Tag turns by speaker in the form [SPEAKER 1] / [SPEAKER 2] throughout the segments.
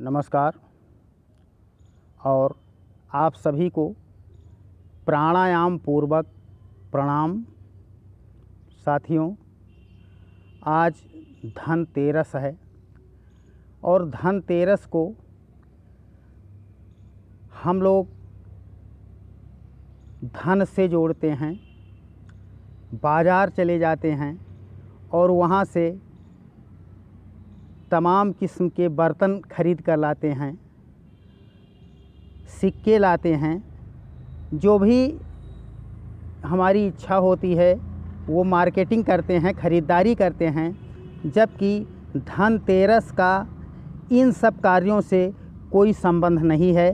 [SPEAKER 1] नमस्कार। और आप सभी को प्राणायाम पूर्वक प्रणाम। साथियों, आज धनतेरस है और धनतेरस को हम लोग धन से जोड़ते हैं। बाज़ार चले जाते हैं और वहाँ से तमाम किस्म के बर्तन खरीद कर लाते हैं, सिक्के लाते हैं। जो भी हमारी इच्छा होती है वो मार्केटिंग करते हैं, ख़रीदारी करते हैं। जबकि धनतेरस का इन सब कार्यों से कोई संबंध नहीं है।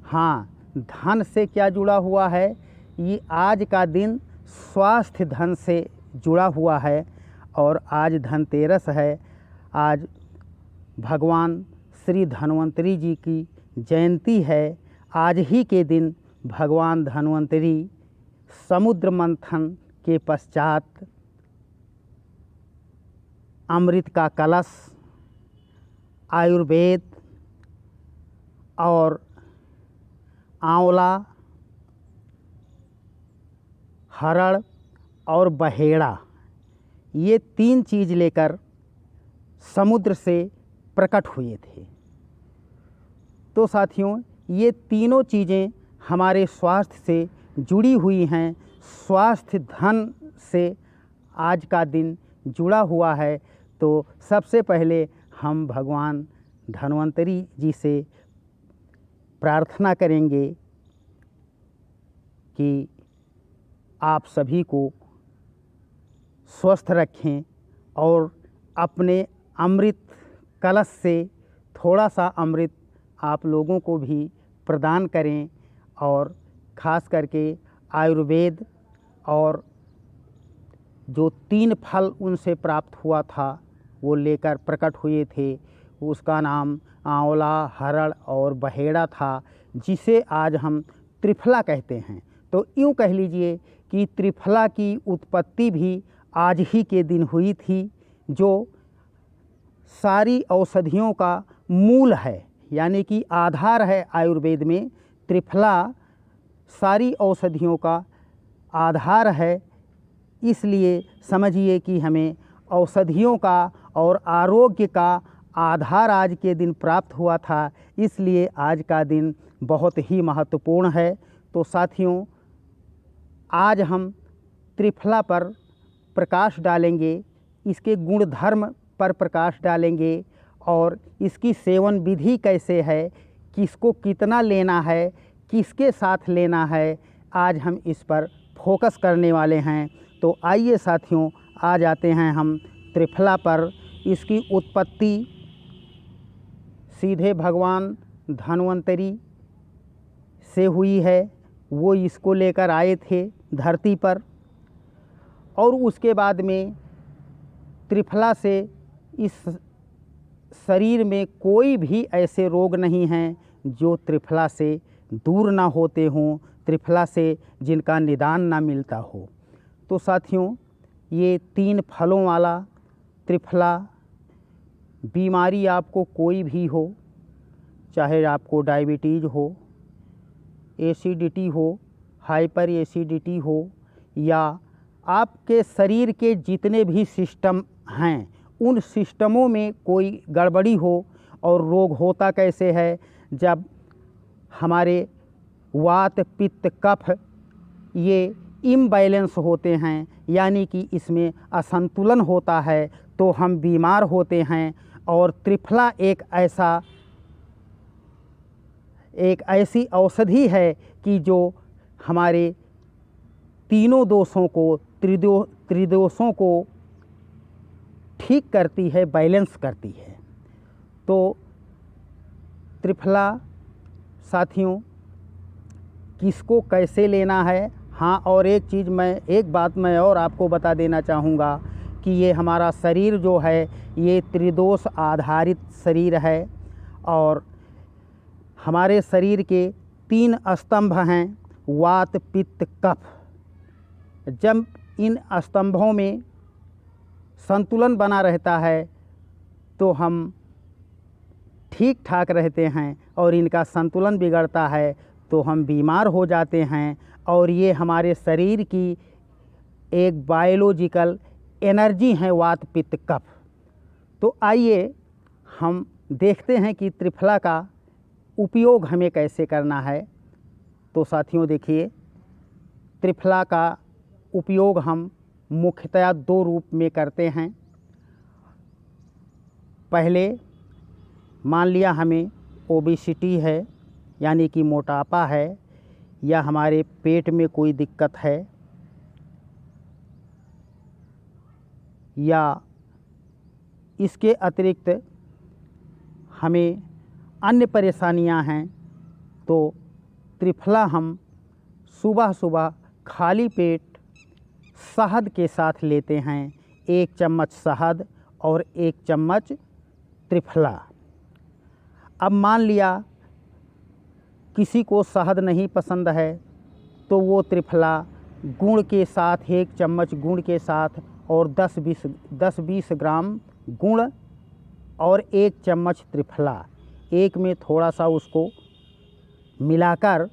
[SPEAKER 1] हाँ, धन से क्या जुड़ा हुआ है, ये आज का दिन स्वास्थ्य धन से जुड़ा हुआ है। और आज धनतेरस है। आज भगवान श्री धन्वंतरी जी की जयंती है। आज ही के दिन भगवान धन्वंतरी समुद्र मंथन के पश्चात अमृत का कलश, आयुर्वेद और आंवला, हरड़ और बहेड़ा, ये 3 चीज़ लेकर समुद्र से प्रकट हुए थे। तो साथियों, ये तीनों चीज़ें हमारे स्वास्थ्य से जुड़ी हुई हैं। स्वास्थ्य धन से आज का दिन जुड़ा हुआ है। तो सबसे पहले हम भगवान धन्वंतरी जी से प्रार्थना करेंगे कि आप सभी को स्वस्थ रखें और अपने अमृत कलश से थोड़ा सा अमृत आप लोगों को भी प्रदान करें। और ख़ास करके आयुर्वेद और जो 3 फल उनसे प्राप्त हुआ था वो लेकर प्रकट हुए थे। उसका नाम आंवला, हरड़ और बहेड़ा था, जिसे आज हम त्रिफला कहते हैं। तो यूँ कह लीजिए कि त्रिफला की उत्पत्ति भी आज ही के दिन हुई थी, जो सारी औषधियों का मूल है, यानी कि आधार है। आयुर्वेद में त्रिफला सारी औषधियों का आधार है। इसलिए समझिए कि हमें औषधियों का और आरोग्य का आधार आज के दिन प्राप्त हुआ था। इसलिए आज का दिन बहुत ही महत्वपूर्ण है। तो साथियों, आज हम त्रिफला पर प्रकाश डालेंगे, इसके गुण धर्म पर प्रकाश डालेंगे और इसकी सेवन विधि कैसे है, किसको कितना लेना है, किसके साथ लेना है, आज हम इस पर फोकस करने वाले हैं। तो आइए साथियों, आ जाते हैं हम त्रिफला पर। इसकी उत्पत्ति सीधे भगवान धन्वंतरी से हुई है। वो इसको लेकर आए थे धरती पर और उसके बाद में त्रिफला से इस शरीर में कोई भी ऐसे रोग नहीं हैं जो त्रिफला से दूर ना होते हों, त्रिफला से जिनका निदान ना मिलता हो। तो साथियों, ये 3 फलों वाला त्रिफला, बीमारी आपको कोई भी हो, चाहे आपको डायबिटीज़ हो, एसिडिटी हो, हाइपर एसिडिटी हो, या आपके शरीर के जितने भी सिस्टम हैं उन सिस्टमों में कोई गड़बड़ी हो। और रोग होता कैसे है, जब हमारे वात, पित्त, कफ ये इम्बैलेंस होते हैं, यानी कि इसमें असंतुलन होता है, तो हम बीमार होते हैं। और त्रिफला एक ऐसी औषधि है कि जो हमारे तीनों दोषों को, त्रिदोषों को ठीक करती है, बैलेंस करती है। तो त्रिफला साथियों, किसको कैसे लेना है। हाँ, और एक बात मैं और आपको बता देना चाहूँगा कि ये हमारा शरीर जो है ये त्रिदोष आधारित शरीर है। और हमारे शरीर के 3 स्तंभ हैं, वात, पित्त, कफ। जब इन स्तंभों में संतुलन बना रहता है तो हम ठीक ठाक रहते हैं और इनका संतुलन बिगड़ता है तो हम बीमार हो जाते हैं। और ये हमारे शरीर की एक बायोलॉजिकल एनर्जी है, वात पित्त कफ। तो आइए हम देखते हैं कि त्रिफला का उपयोग हमें कैसे करना है। तो साथियों देखिए, त्रिफला का उपयोग हम मुख्यतया 2 रूप में करते हैं। पहले मान लिया हमें ओबेसिटी है, यानी कि मोटापा है, या हमारे पेट में कोई दिक्कत है, या इसके अतिरिक्त हमें अन्य परेशानियां हैं, तो त्रिफला हम सुबह सुबह खाली पेट शहद के साथ लेते हैं। 1 चम्मच शहद और 1 चम्मच त्रिफला। अब मान लिया किसी को शहद नहीं पसंद है तो वो त्रिफला गुड़ के साथ, 1 चम्मच गुड़ के साथ और 10-20 ग्राम गुड़ और 1 चम्मच त्रिफला, एक में थोड़ा सा उसको मिलाकर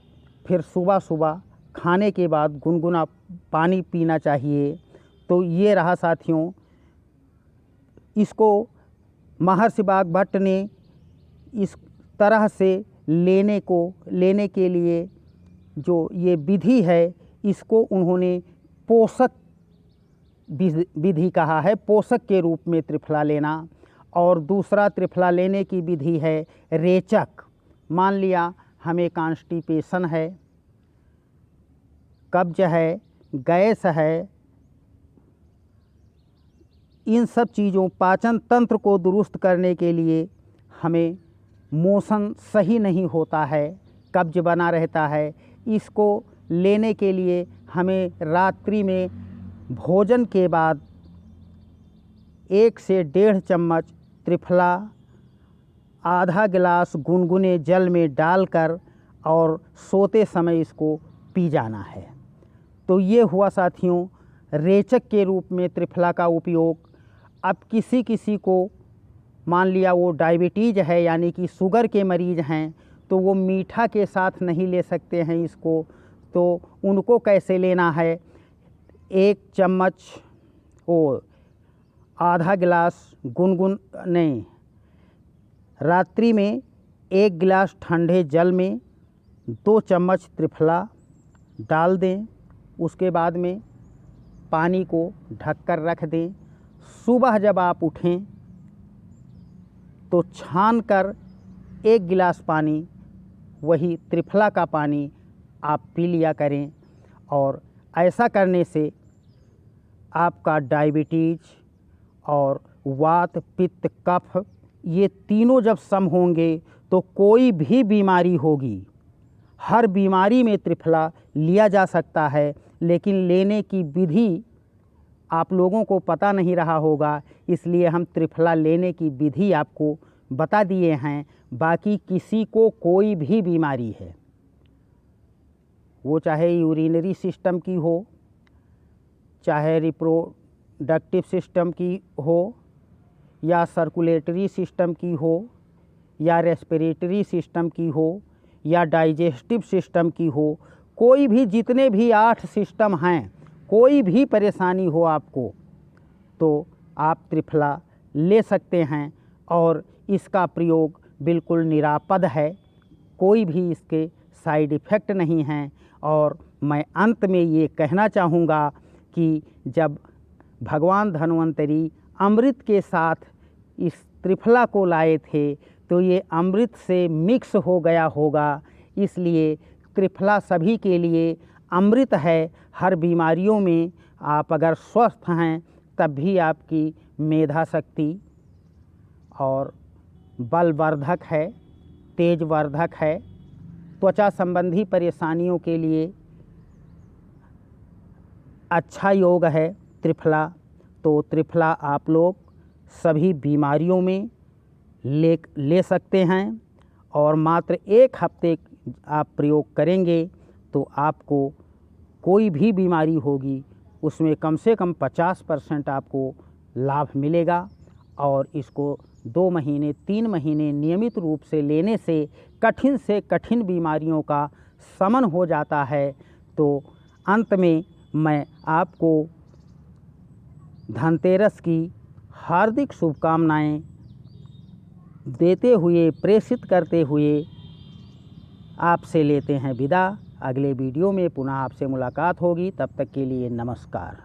[SPEAKER 1] फिर सुबह सुबह खाने के बाद गुनगुना पानी पीना चाहिए। तो ये रहा साथियों, इसको महर्षि वाग्भट ने इस तरह से लेने के लिए जो ये विधि है, इसको उन्होंने पोषक विधि कहा है, पोषक के रूप में त्रिफला लेना। और दूसरा त्रिफला लेने की विधि है रेचक। मान लिया हमें कॉन्स्टिपेशन है, कब्ज है, गैस है, इन सब चीज़ों, पाचन तंत्र को दुरुस्त करने के लिए हमें मोशन सही नहीं होता है, कब्ज बना रहता है, इसको लेने के लिए हमें रात्रि में भोजन के बाद 1 से 1.5 चम्मच त्रिफला आधा गिलास गुनगुने जल में डालकर और सोते समय इसको पी जाना है। तो ये हुआ साथियों रेचक के रूप में त्रिफला का उपयोग। अब किसी को मान लिया वो डायबिटीज़ है, यानी कि शुगर के मरीज़ हैं, तो वो मीठा के साथ नहीं ले सकते हैं इसको। तो उनको कैसे लेना है, 1 चम्मच वो आधा गिलास रात्रि में 1 गिलास ठंडे जल में 2 चम्मच त्रिफला डाल दें। उसके बाद में पानी को ढककर रख दें। सुबह जब आप उठें तो छान कर 1 गिलास पानी, वही त्रिफला का पानी आप पी लिया करें। और ऐसा करने से आपका डायबिटीज़ और वात पित्त कफ ये तीनों जब सम होंगे तो कोई भी बीमारी होगी, हर बीमारी में त्रिफला लिया जा सकता है। लेकिन लेने की विधि आप लोगों को पता नहीं रहा होगा, इसलिए हम त्रिफला लेने की विधि आपको बता दिए हैं। बाकी किसी को कोई भी बीमारी है, वो चाहे यूरिनरी सिस्टम की हो, चाहे रिप्रोडक्टिव सिस्टम की हो, या सर्कुलेटरी सिस्टम की हो, या रेस्पिरेटरी सिस्टम की हो, या डाइजेस्टिव सिस्टम की हो, कोई भी, जितने भी 8 सिस्टम हैं, कोई भी परेशानी हो आपको, तो आप त्रिफला ले सकते हैं। और इसका प्रयोग बिल्कुल निरापद है, कोई भी इसके साइड इफ़ेक्ट नहीं हैं। और मैं अंत में ये कहना चाहूँगा कि जब भगवान धन्वंतरी अमृत के साथ इस त्रिफला को लाए थे तो ये अमृत से मिक्स हो गया होगा, इसलिए त्रिफला सभी के लिए अमृत है। हर बीमारियों में आप अगर स्वस्थ हैं तब भी आपकी मेधा शक्ति और बलवर्धक है, तेजवर्धक है। त्वचा संबंधी परेशानियों के लिए अच्छा योग है त्रिफला। तो त्रिफला आप लोग सभी बीमारियों में ले सकते हैं और मात्र 1 हफ्ते आप प्रयोग करेंगे तो आपको कोई भी बीमारी होगी उसमें कम से कम 50% आपको लाभ मिलेगा। और इसको 2 महीने 3 महीने नियमित रूप से लेने से कठिन बीमारियों का शमन हो जाता है। तो अंत में मैं आपको धनतेरस की हार्दिक शुभकामनाएं देते हुए, प्रेषित करते हुए आपसे लेते हैं विदा। अगले वीडियो में पुनः आपसे मुलाकात होगी, तब तक के लिए नमस्कार।